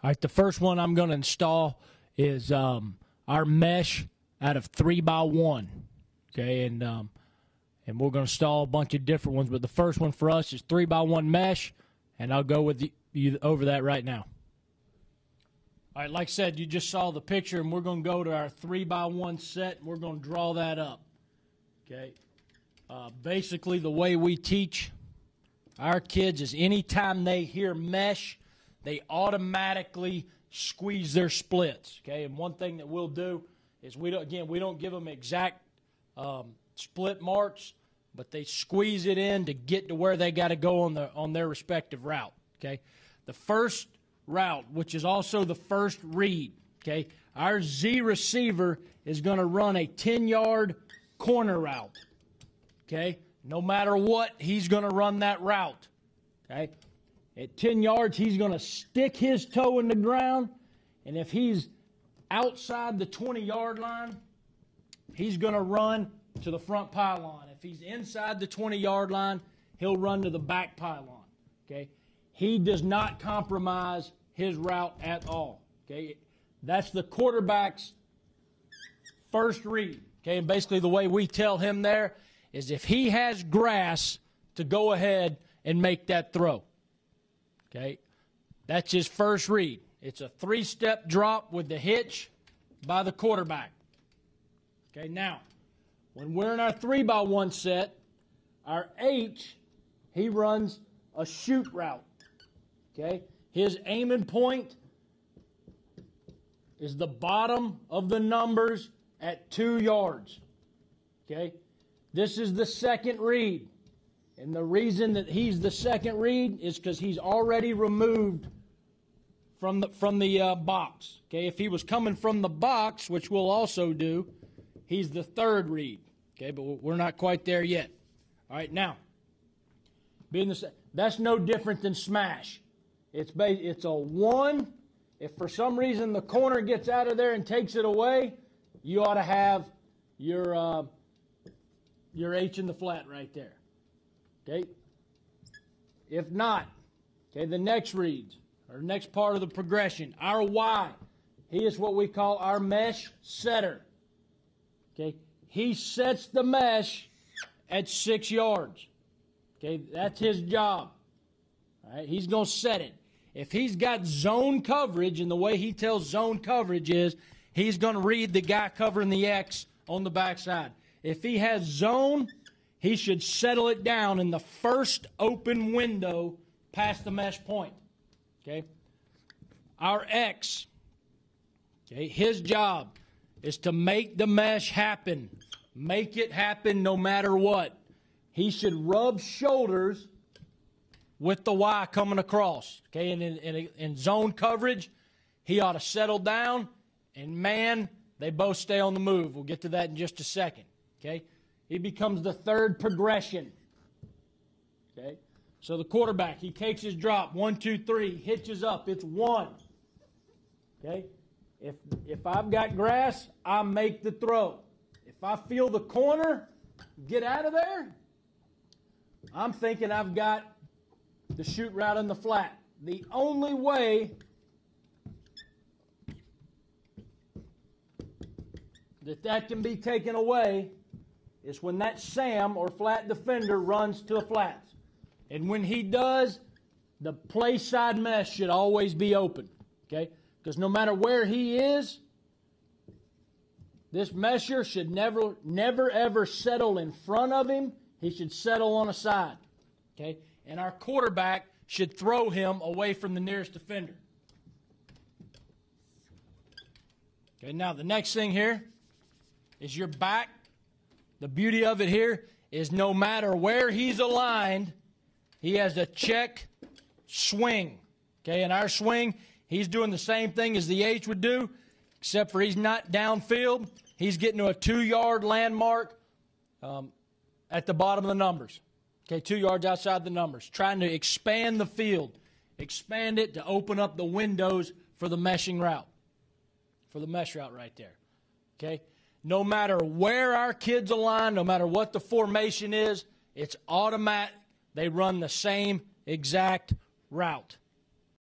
All right, the first one I'm going to install is our mesh out of 3x1. Okay, and we're going to install a bunch of different ones, but the first one for us is 3x1 mesh, and I'll go with you over that right now. All right, like I said, you just saw the picture, and we're going to go to our 3x1 set, and we're going to draw that up. Okay, basically the way we teach our kids is anytime they hear mesh, they automatically squeeze their splits. Okay, and one thing that we'll do is we don't give them exact split marks, but they squeeze it in to get to where they got to go on their respective route. Okay, the first route, which is also the first read. Okay, our Z receiver is going to run a 10-yard corner route. Okay, no matter what, he's going to run that route. Okay, at 10 yards, he's going to stick his toe in the ground, and if he's outside the 20-yard line, he's going to run to the front pylon. If he's inside the 20-yard line, he'll run to the back pylon. Okay, he does not compromise his route at all. Okay, that's the quarterback's first read. Okay, and basically the way we tell him there is if he has grass, to go ahead and make that throw. Okay, that's his first read. It's a 3-step drop with the hitch by the quarterback. Okay, now, when we're in our 3x1 set, our H, he runs a shoot route. Okay, his aiming point is the bottom of the numbers at 2 yards. Okay, this is the second read. And the reason that he's the second read is because he's already removed from the box. Okay, if he was coming from the box, which we'll also do, he's the third read. Okay, but we're not quite there yet. All right, now, that's no different than smash. It's a 1. If for some reason the corner gets out of there and takes it away, you ought to have your H in the flat right there. Okay? If not, okay, the next reads, or next part of the progression, our Y, he is what we call our mesh setter. Okay? He sets the mesh at 6 yards. Okay? That's his job. All right? He's going to set it. If he's got zone coverage, and the way he tells zone coverage is he's going to read the guy covering the X on the backside. If he has zone, he should settle it down in the first open window past the mesh point. Okay? Our X, okay, his job is to make the mesh happen. Make it happen no matter what. He should rub shoulders with the Y coming across. Okay, and in zone coverage, he ought to settle down, and man, they both stay on the move. We'll get to that in just a second. Okay, he becomes the third progression. Okay, so the quarterback, he takes his drop, 1, 2, 3, hitches up, it's 1. Okay, if I've got grass, I make the throw. If I feel the corner, get out of there, I'm thinking I've got the shoot route in the flat. The only way that can be taken away is when that Sam or flat defender runs to the flats. And when he does, the play side mesh should always be open. Okay? Because no matter where he is, this mesher should never ever settle in front of him. He should settle on a side. Okay? And our quarterback should throw him away from the nearest defender. Okay, now the next thing here is your back. The beauty of it here is no matter where he's aligned, he has a check swing. Okay, in our swing, he's doing the same thing as the H would do, except for he's not downfield. He's getting to a 2-yard landmark at the bottom of the numbers. Okay, 2 yards outside the numbers. Trying to expand the field. Expand it to open up the windows for the meshing route. For the mesh route right there. Okay? No matter where our kids align, no matter what the formation is, it's automatic. They run the same exact route.